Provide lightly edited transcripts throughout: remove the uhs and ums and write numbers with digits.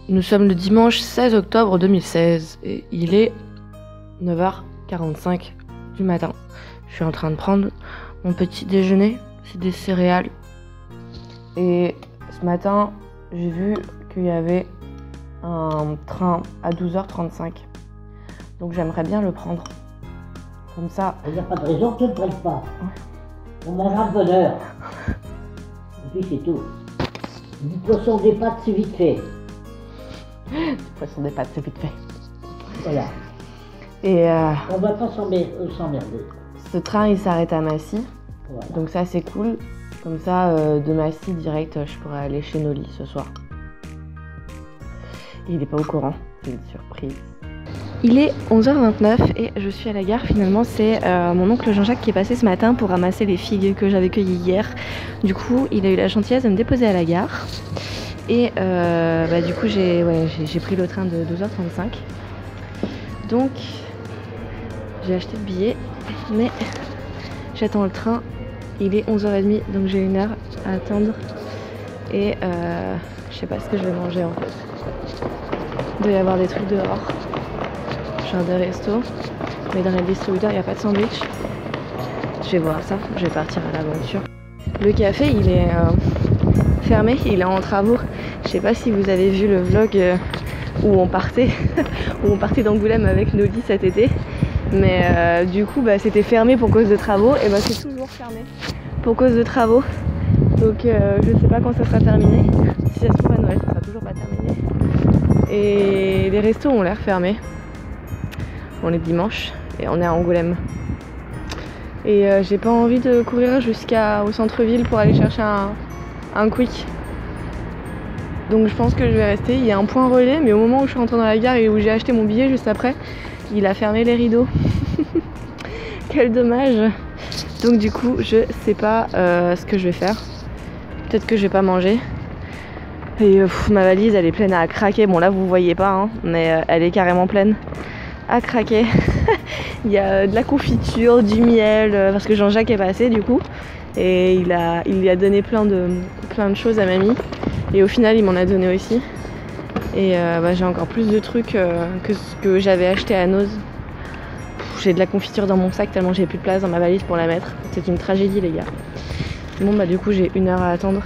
Nous sommes le dimanche 16 octobre 2016 et il est 9h45 du matin. Je suis en train de prendre mon petit déjeuner, c'est des céréales. Et ce matin, j'ai vu qu'il y avait un train à 12h35. Donc j'aimerais bien le prendre. Comme ça. Il n'y a pas de raison que tu ne le prennes pas. On mangera de bonne heure. Et puis c'est tout. Du poisson des pâtes, c'est vite fait. Du poisson des pâtes, c'est vite fait. Voilà. Et on va pas s'emmerder. Ce train, il s'arrête à Massy. Voilà. Donc ça, c'est cool. Comme ça, de Massy direct, je pourrais aller chez Noli ce soir. Il n'est pas au courant, c'est une surprise. Il est 11h29 et je suis à la gare. Finalement, c'est mon oncle Jean-Jacques qui est passé ce matin pour ramasser les figues que j'avais cueillies hier. Du coup, il a eu la gentillesse de me déposer à la gare. Et du coup, j'ai pris le train de 12h35. Donc, j'ai acheté le billet, mais j'attends le train. Il est 11h30, donc j'ai 1 heure à attendre. Et je sais pas ce que je vais manger en fait. Il doit y avoir des trucs dehors. Genre des restos, mais dans les distributeurs il n'y a pas de sandwich. Je vais voir ça, je vais partir à l'aventure. Le café il est fermé, il est en travaux. Je sais pas si vous avez vu le vlog où on partait d'Angoulême avec Noli cet été. Mais du coup c'était fermé pour cause de travaux et c'est toujours fermé pour cause de travaux. Donc je sais pas quand ça sera terminé. Si ça se trouve à Noël ça sera toujours pas terminé. Et les restos ont l'air fermés. On est dimanche et on est à Angoulême. Et j'ai pas envie de courir jusqu'au centre-ville pour aller chercher un quick. Donc je pense que je vais rester. Il y a un point relais, mais au moment où je suis rentrée dans la gare et où j'ai acheté mon billet juste après, il a fermé les rideaux. Quel dommage. Donc du coup, je sais pas ce que je vais faire. Peut-être que je vais pas manger. Et ma valise, elle est pleine à craquer. Bon là, vous voyez pas, hein, mais elle est carrément pleine à craquer. Il y a de la confiture, du miel, parce que Jean-Jacques est passé du coup. Et il lui a donné plein de choses à mamie. Et au final, il m'en a donné aussi. Et j'ai encore plus de trucs que ce que j'avais acheté à Noz. J'ai de la confiture dans mon sac tellement j'ai plus de place dans ma valise pour la mettre. C'est une tragédie les gars. Bon du coup j'ai 1 heure à attendre.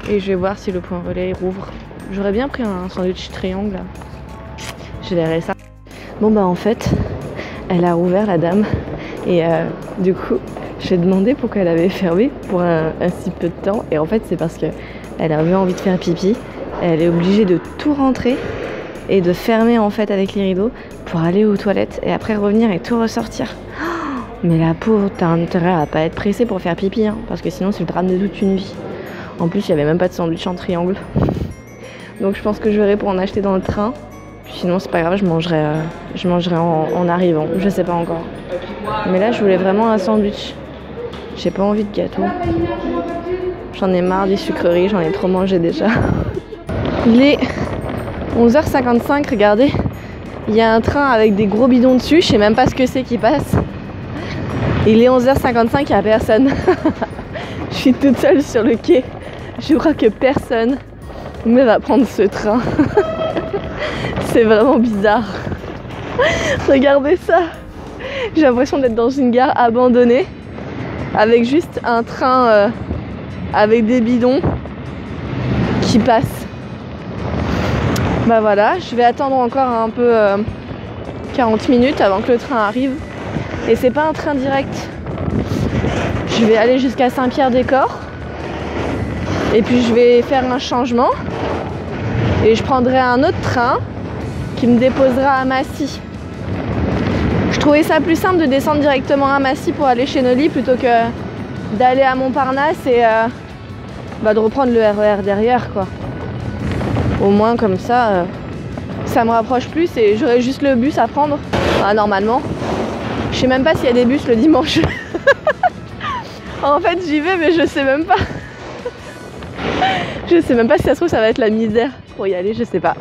Et je vais voir si le point relais rouvre. J'aurais bien pris un sandwich triangle là. Je verrai ça. Bon en fait, elle a rouvert la dame. Et du coup, j'ai demandé pourquoi elle avait fermé pour un si peu de temps. Et en fait c'est parce qu'elle avait envie de faire pipi. Elle est obligée de tout rentrer et de fermer en fait avec les rideaux pour aller aux toilettes et après revenir et tout ressortir. Mais la pauvre, t'as intérêt à pas être pressée pour faire pipi, hein, parce que sinon c'est le drame de toute une vie. En plus, il n'y avait même pas de sandwich en triangle. Donc je pense que je verrai pour en acheter dans le train. Sinon c'est pas grave, je mangerai en arrivant, je sais pas encore. Mais là je voulais vraiment un sandwich. J'ai pas envie de gâteau. J'en ai marre des sucreries, j'en ai trop mangé déjà. Il est 11h55, regardez. Il y a un train avec des gros bidons dessus, je sais même pas ce que c'est qui passe. Il est 11h55, il n'y a personne. Je suis toute seule sur le quai. Je crois que personne ne va prendre ce train. C'est vraiment bizarre. Regardez ça. J'ai l'impression d'être dans une gare abandonnée avec juste un train avec des bidons qui passent. Voilà, je vais attendre encore un peu 40 minutes avant que le train arrive. Et c'est pas un train direct. Je vais aller jusqu'à Saint-Pierre-des-Corps. Et puis je vais faire un changement. Et je prendrai un autre train qui me déposera à Massy. Je trouvais ça plus simple de descendre directement à Massy pour aller chez Noli plutôt que d'aller à Montparnasse et de reprendre le RER derrière quoi. Au moins comme ça, ça me rapproche plus et j'aurai juste le bus à prendre. Normalement. Je sais même pas s'il y a des bus le dimanche. En fait j'y vais mais je sais même pas. Je sais même pas si ça se trouve ça va être la misère pour y aller, je sais pas.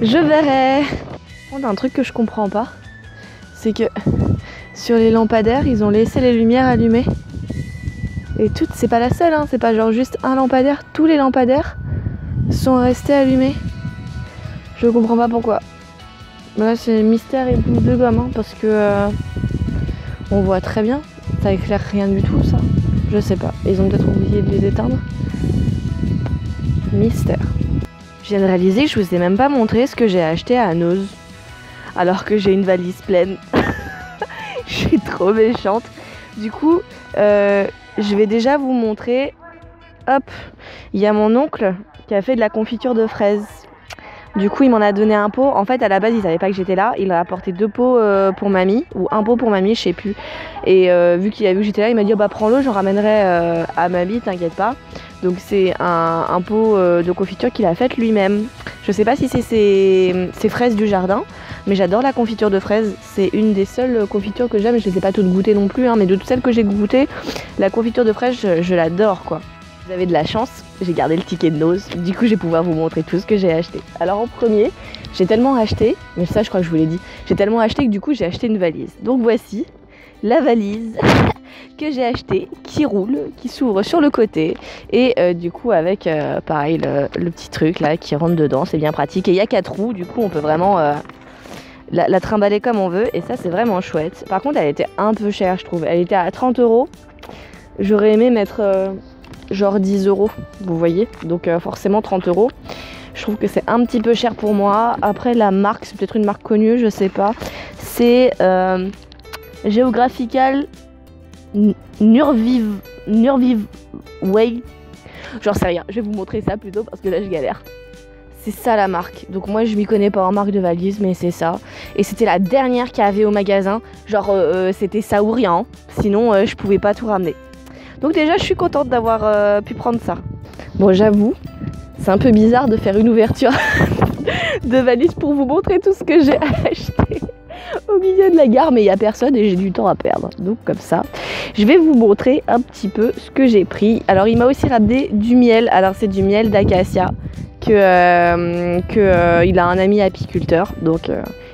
Je verrai. Un truc que je comprends pas, c'est que sur les lampadaires ils ont laissé les lumières allumées. Et toutes, c'est pas la seule, hein, c'est pas genre juste un lampadaire, tous les lampadaires sont restés allumés. Je comprends pas pourquoi. Là c'est mystère et boule de gomme hein, parce que on voit très bien. Ça éclaire rien du tout ça. Je sais pas. Ils ont peut-être oublié de les éteindre. Mystère. Je viens de réaliser que je vous ai même pas montré ce que j'ai acheté à Noz. Alors que j'ai une valise pleine. Je suis trop méchante. Du coup, je vais déjà vous montrer. Hop, il y a mon oncle qui a fait de la confiture de fraises. Du coup, il m'en a donné un pot. En fait, à la base, il savait pas que j'étais là. Il a apporté 2 pots pour mamie, ou un pot pour mamie, je sais plus. Et vu qu'il a vu que j'étais là, il m'a dit oh, bah prends-le, j'en ramènerai à mamie, t'inquiète pas. Donc c'est un pot de confiture qu'il a faite lui-même. Je sais pas si c'est ses fraises du jardin, mais j'adore la confiture de fraises. C'est une des seules confitures que j'aime. Je les ai pas toutes goûtées non plus, hein, mais de toutes celles que j'ai goûtées, la confiture de fraises, je l'adore quoi. Vous avez de la chance, j'ai gardé le ticket de Noz, du coup je vais pouvoir vous montrer tout ce que j'ai acheté. Alors en premier, j'ai tellement acheté, mais ça je crois que je vous l'ai dit, j'ai tellement acheté que du coup j'ai acheté une valise. Donc voici la valise que j'ai achetée, qui roule, qui s'ouvre sur le côté, et du coup avec pareil le petit truc là qui rentre dedans, c'est bien pratique. Et il y a 4 roues, du coup on peut vraiment la trimballer comme on veut, et ça c'est vraiment chouette. Par contre elle était un peu chère je trouve, elle était à 30 €, j'aurais aimé mettre... genre 10 €, vous voyez, donc forcément 30 €. Je trouve que c'est un petit peu cher pour moi. Après la marque, c'est peut-être une marque connue, je sais pas. C'est Geographical Nurviv Way. J'en sais rien, je vais vous montrer ça plutôt parce que là je galère. C'est ça la marque. Donc moi je m'y connais pas en marque de valise, mais c'est ça. Et c'était la dernière qu'il y avait au magasin. Genre c'était ça ou rien. Sinon je pouvais pas tout ramener. Donc déjà je suis contente d'avoir pu prendre ça. Bon j'avoue, c'est un peu bizarre de faire une ouverture de valise pour vous montrer tout ce que j'ai acheté au milieu de la gare, mais il n'y a personne et j'ai du temps à perdre. Donc comme ça, je vais vous montrer un petit peu ce que j'ai pris. Alors il m'a aussi ramené du miel. Alors c'est du miel d'acacia il a un ami apiculteur. Donc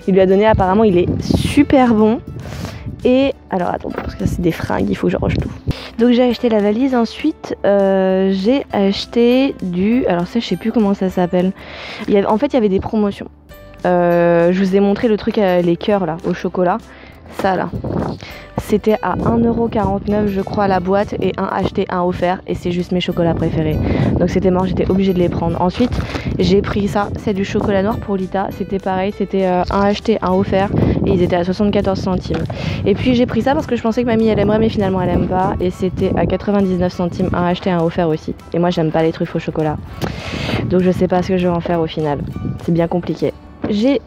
il lui a donné, apparemment il est super bon. Et alors attends, parce que c'est des fringues, il faut que je range tout. Donc j'ai acheté la valise, ensuite j'ai acheté du... Alors ça je sais plus comment ça s'appelle. En fait il y avait des promotions. Je vous ai montré le truc, les cœurs là, au chocolat. Ça là. C'était à 1,49 € je crois la boîte, et un acheté, un offert, et c'est juste mes chocolats préférés. Donc c'était mort, j'étais obligée de les prendre. Ensuite j'ai pris ça, c'est du chocolat noir pour Lita, c'était pareil, c'était un acheté, un offert, et ils étaient à 74 centimes. Et puis j'ai pris ça parce que je pensais que mamie elle aimerait, mais finalement elle aime pas, et c'était à 99 centimes, un acheté, un offert aussi. Et moi j'aime pas les truffes au chocolat. Donc je sais pas ce que je vais en faire au final, c'est bien compliqué. J'ai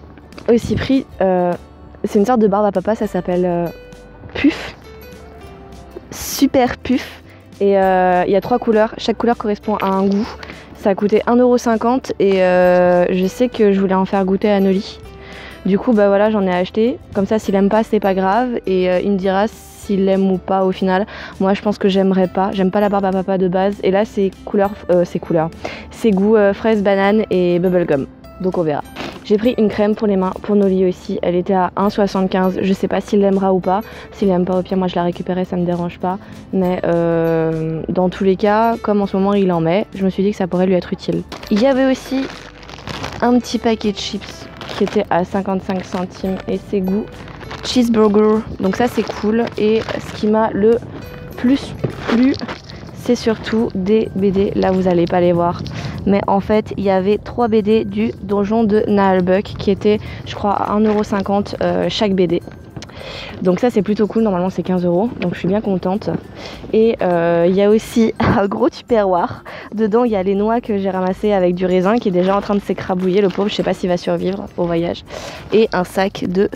aussi pris, c'est une sorte de barbe à papa, ça s'appelle... Puff, super puff, et il y a 3 couleurs, chaque couleur correspond à un goût. Ça a coûté 1,50 € et je sais que je voulais en faire goûter à Noli. Du coup bah voilà, j'en ai acheté, comme ça s'il aime pas c'est pas grave, et il me dira s'il l'aime ou pas au final. Moi je pense que j'aimerais pas, j'aime pas la barbe à papa de base, et là c'est c'est goût fraise, banane et bubblegum, donc on verra. J'ai pris une crème pour les mains, pour Noli aussi, elle était à 1,75 €, je sais pas s'il l'aimera ou pas. S'il l'aime pas, au pire moi je la récupérerai, ça me dérange pas. Mais dans tous les cas, comme en ce moment il en met, je me suis dit que ça pourrait lui être utile. Il y avait aussi un petit paquet de chips qui était à 55 centimes, et c'est goût cheeseburger, donc ça c'est cool. Et ce qui m'a le plus plu, c'est surtout des BD, là vous allez pas les voir. Mais en fait, il y avait 3 BD du donjon de Naalbuck qui étaient, je crois, à 1,50 € chaque BD. Donc ça, c'est plutôt cool. Normalement, c'est 15 €. Donc je suis bien contente. Et il y a aussi un gros tupperware. Dedans, il y a les noix que j'ai ramassées avec du raisin qui est déjà en train de s'écrabouiller. Le pauvre, je sais pas s'il va survivre au voyage. Et un sac de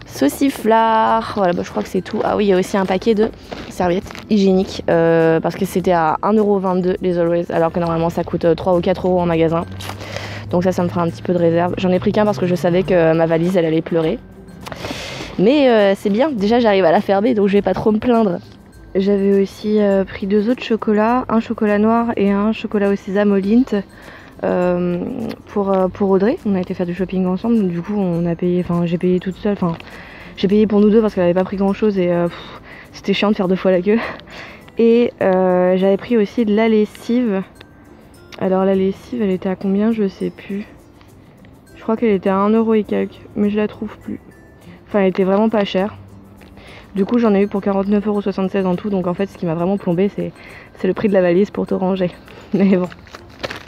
sauciflard. Voilà, bah, je crois que c'est tout. Ah oui, il y a aussi un paquet de serviettes hygiéniques parce que c'était à 1,22 € les Always, alors que normalement ça coûte 3 ou 4 € en magasin. Donc ça me fera un petit peu de réserve. J'en ai pris qu'un parce que je savais que ma valise elle allait pleurer. Mais c'est bien, déjà j'arrive à la fermer, donc je vais pas trop me plaindre. J'avais aussi pris 2 autres chocolats, un chocolat noir et un chocolat au sésame au Lindt. Pour Audrey, on a été faire du shopping ensemble, donc du coup on a payé, enfin j'ai payé toute seule, enfin j'ai payé pour nous deux parce qu'elle avait pas pris grand chose, et c'était chiant de faire 2 fois la queue. Et j'avais pris aussi de la lessive, Alors la lessive, elle était à combien? Je sais plus. Je crois qu'elle était à 1 € et quelques, mais je la trouve plus. Enfin, elle était vraiment pas chère. Du coup, j'en ai eu pour 49,76 € en tout. Donc en fait, ce qui m'a vraiment plombé, c'est le prix de la valise pour tout ranger. Mais bon,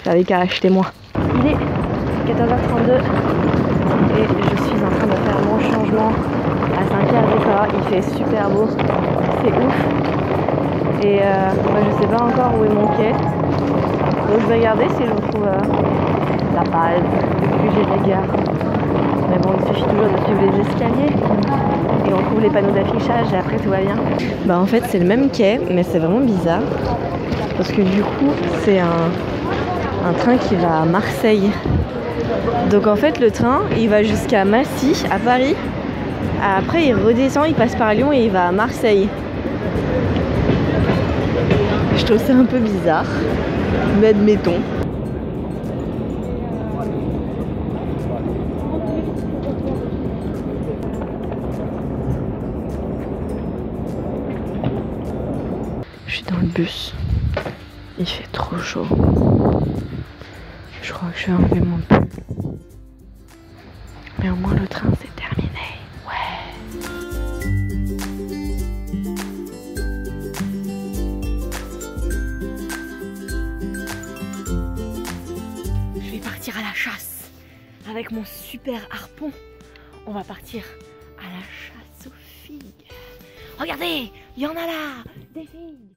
j'avais qu'à acheter moins. Il est 14h32 et je suis en train de faire mon changement à Saint-Pierre-des-Corps. Il fait super beau, c'est ouf. Et moi, je sais pas encore où est mon quai. Donc je vais regarder si je retrouve la base depuis que j'ai la gare. Mais bon, il suffit toujours de suivre les escaliers et on trouve les panneaux d'affichage et après tout va bien. Bah en fait c'est le même quai, mais c'est vraiment bizarre parce que du coup c'est un train qui va à Marseille. Donc en fait le train il va jusqu'à Massy à Paris. Après il redescend, il passe par Lyon et il va à Marseille. Je trouve ça un peu bizarre, mais admettons. Je suis dans le bus, il fait trop chaud. Je crois que je vais enlever mon pull. Mais au moins le train c'est terminé. Ouais. Je vais partir à la chasse avec mon super harpon. On va partir à la chasse aux filles. Regardez, il y en a là, des filles.